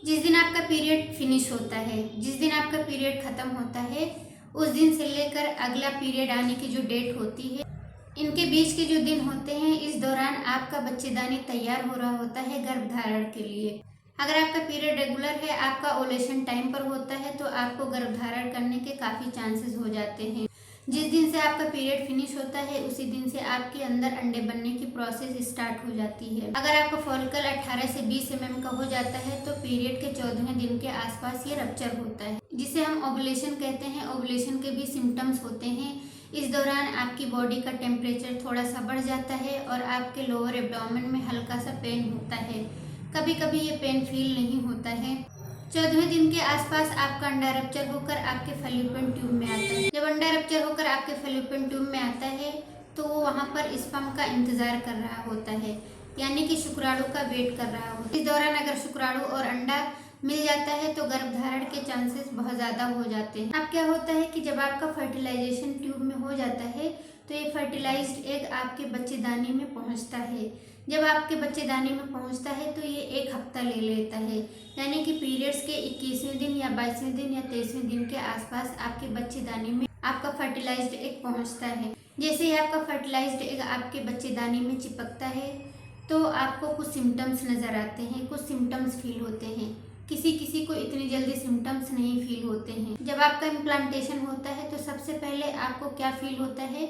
जिस दिन आपका पीरियड फिनिश होता है, जिस दिन आपका पीरियड ख़त्म होता है, उस दिन से लेकर अगला पीरियड आने की जो डेट होती है, इनके बीच के जो दिन होते हैं, इस दौरान आपका बच्चेदानी तैयार हो रहा होता है गर्भधारण के लिए। अगर आपका पीरियड रेगुलर है, आपका ओलेशन टाइम पर होता है, तो आपको गर्भधारण करने के काफ़ी चांसेस हो जाते हैं। जिस दिन से आपका पीरियड फिनिश होता है, उसी दिन से आपके अंदर अंडे बनने की प्रोसेस स्टार्ट हो जाती है। अगर आपका फॉलिकल 18 से 20 mm का हो जाता है, तो पीरियड के 14वें दिन के आसपास ये रप्चर होता है, जिसे हम ओवुलेशन कहते हैं। ओवुलेशन के भी सिम्टम्स होते हैं। इस दौरान आपकी बॉडी का टेम्परेचर थोड़ा सा बढ़ जाता है और आपके लोअर एब्डोमेन में हल्का सा पेन होता है। कभी कभी ये पेन फील नहीं होता है। 14वें दिन के आसपास आपका अंडा रप्चर होकर आपके फैलोपियन ट्यूब में आता है। जब अंडा रप्चर होकर आपके फैलोपियन ट्यूब में आता है, तो वो वहाँ पर स्पर्म का इंतजार कर रहा होता है, यानी कि शुक्राणु का वेट कर रहा होता है। इस दौरान अगर शुक्राणु और अंडा मिल जाता है, तो गर्भधारण के चांसेस बहुत ज़्यादा हो जाते हैं। अब क्या होता है कि जब आपका फर्टिलाइजेशन ट्यूब में हो जाता है, तो ये फर्टिलाइज्ड एग आपके बच्चेदानी में पहुंचता है। जब आपके बच्चेदानी में पहुंचता है, तो ये 1 हफ्ता ले लेता है, यानी कि पीरियड्स के 21वें दिन या 22वें दिन या 23वें दिन के आसपास आपके बच्चेदानी में आपका फर्टिलाइज्ड एग पहुंचता है। जैसे ही आपका फर्टिलाइज्ड एग आपके बच्चेदानी में चिपकता है, तो आपको कुछ सिम्टम्स नज़र आते हैं, कुछ सिम्टम्स फील होते हैं। किसी किसी को इतनी जल्दी सिम्टम्स नहीं फील होते हैं। जब आपका इम्प्लांटेशन होता है, तो सबसे पहले आपको क्या फील होता है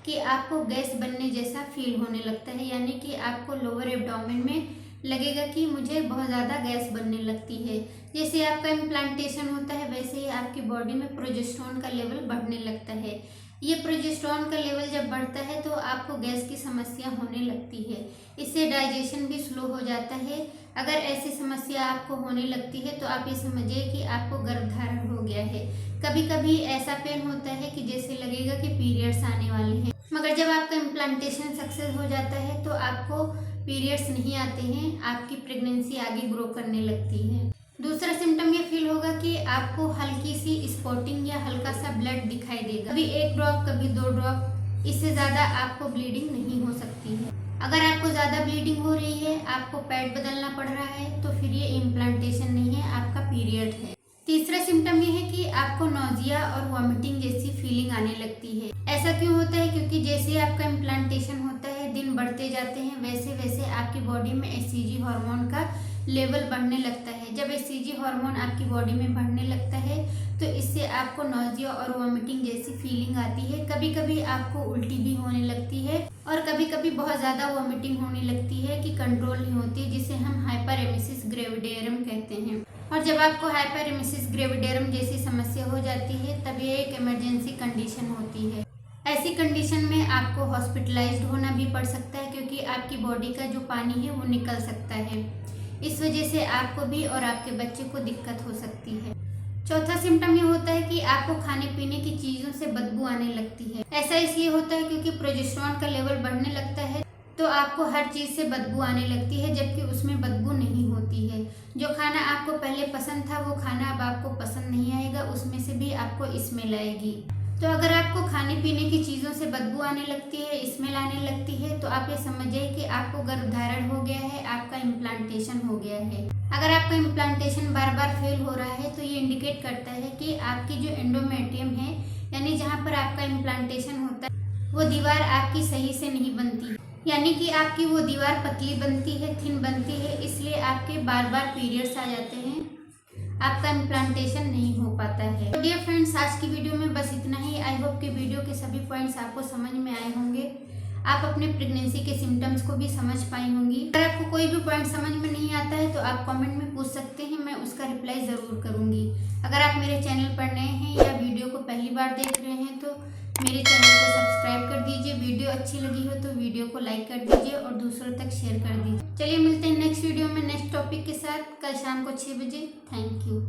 कि आपको गैस बनने जैसा फील होने लगता है, यानी कि आपको लोअर एब्डोमेन में लगेगा कि मुझे बहुत ज़्यादा गैस बनने लगती है। जैसे आपका इम्प्लांटेशन होता है, वैसे ही आपकी बॉडी में प्रोजेस्टेरोन का लेवल बढ़ने लगता है। ये प्रोजेस्टेरोन का लेवल जब बढ़ता है, तो आपको गैस की समस्या होने लगती है। इससे डाइजेशन भी स्लो हो जाता है। अगर ऐसी समस्या आपको होने लगती है, तो आप ये समझिए कि आपको गर्भधारण हो गया है। कभी कभी ऐसा पेन होता है कि जैसे लगेगा कि पीरियड्स आने वाले हैं, मगर जब आपका इम्प्लांटेशन सक्सेस हो जाता है, तो आपको पीरियड्स नहीं आते हैं, आपकी प्रेगनेंसी आगे ग्रो करने लगती है। दूसरा सिम्टम ये फील होगा कि आपको हल्की सी स्पॉटिंग या हल्का सा ब्लड दिखाई देगा। कभी 1 ड्रॉप, कभी 2 ड्रॉप, इससे ज़्यादा आपको ब्लीडिंग नहीं हो सकती है। अगर आपको ज़्यादा ब्लीडिंग हो रही है, आपको पैड बदलना पड़ रहा है, तो फिर ये इम्प्लांटेशन नहीं है, आपका पीरियड है। तीसरा सिम्टम ये है कि आपको नोजिया और वॉमिटिंग जैसी फीलिंग आने लगती है। ऐसा क्यों होता है? क्योंकि जैसे आपका इम्प्लांटेशन होता है, दिन बढ़ते जाते हैं, वैसे वैसे आपकी बॉडी में HCG हार्मोन का लेवल बढ़ने लगता है। जब HCG हार्मोन आपकी बॉडी में बढ़ने लगता है, तो इससे आपको नोजिया और वॉमिटिंग जैसी फीलिंग आती है। कभी कभी आपको उल्टी भी होने लगती है और कभी कभी बहुत ज़्यादा वॉमिटिंग होने लगती है कि कंट्रोल नहीं होती, जिसे हम हाइपरेमेसिस ग्रेविडेरियम कहते हैं। और जब आपको हाइपरेमेसिस ग्रेविडेरियम जैसी समस्या हो जाती है, तब ये एक इमरजेंसी कंडीशन होती है। ऐसी कंडीशन में आपको हॉस्पिटलाइज्ड होना भी पड़ सकता है, क्योंकि आपकी बॉडी का जो पानी है वो निकल सकता है। इस वजह से आपको भी और आपके बच्चे को दिक्कत हो सकती है। चौथा सिम्टम ये होता है कि आपको खाने पीने की चीज़ों से बदबू आने लगती है। ऐसा इसलिए होता है क्योंकि प्रोजेस्टेरोन का लेवल बढ़ने लगता है, तो आपको हर चीज़ से बदबू आने लगती है, जबकि उसमें बदबू नहीं होती है। जो खाना आपको पहले पसंद था, वो खाना अब आपको पसंद नहीं आएगा, उसमें से भी आपको स्मेल आएगी। तो अगर आपको खाने पीने की चीज़ों से बदबू आने लगती है, स्मेल आने लगती है, तो आप ये समझिए कि आपको गर्भधारण हो गया है, आपका इम्प्लांटेशन हो गया है। अगर आपका इम्प्लांटेशन बार बार फेल हो रहा है, तो ये इंडिकेट करता है कि आपकी जो एंडोमेट्रियम है, यानी जहाँ पर आपका इम्प्लांटेशन होता है, वो दीवार आपकी सही से नहीं बनती, यानी कि आपकी वो दीवार पतली बनती है, थिन बनती है, इसलिए आपके बार बार पीरियड्स आ जाते हैं, आपका इम्प्लांटेशन नहीं हो पाता है। तो डियर फ्रेंड्स, आज की वीडियो में बस इतना ही। आई होप कि वीडियो के सभी पॉइंट्स आपको समझ में आए होंगे। आप अपने प्रेगनेंसी के सिम्टम्स को भी समझ पाई होंगी। अगर आपको कोई भी पॉइंट समझ में नहीं आता है, तो आप कमेंट में पूछ सकते हैं, मैं उसका रिप्लाई ज़रूर करूँगी। अगर आप मेरे चैनल पर नए हैं या वीडियो को पहली बार देख रहे हैं, तो मेरे चैनल को सब्सक्राइब कर दीजिए। वीडियो अच्छी लगी हो तो वीडियो को लाइक कर दीजिए और दूसरों तक शेयर कर दीजिए। चलिए मिलते हैं नेक्स्ट वीडियो में नेक्स्ट टॉपिक के साथ, कल शाम को 6 बजे। Thank you.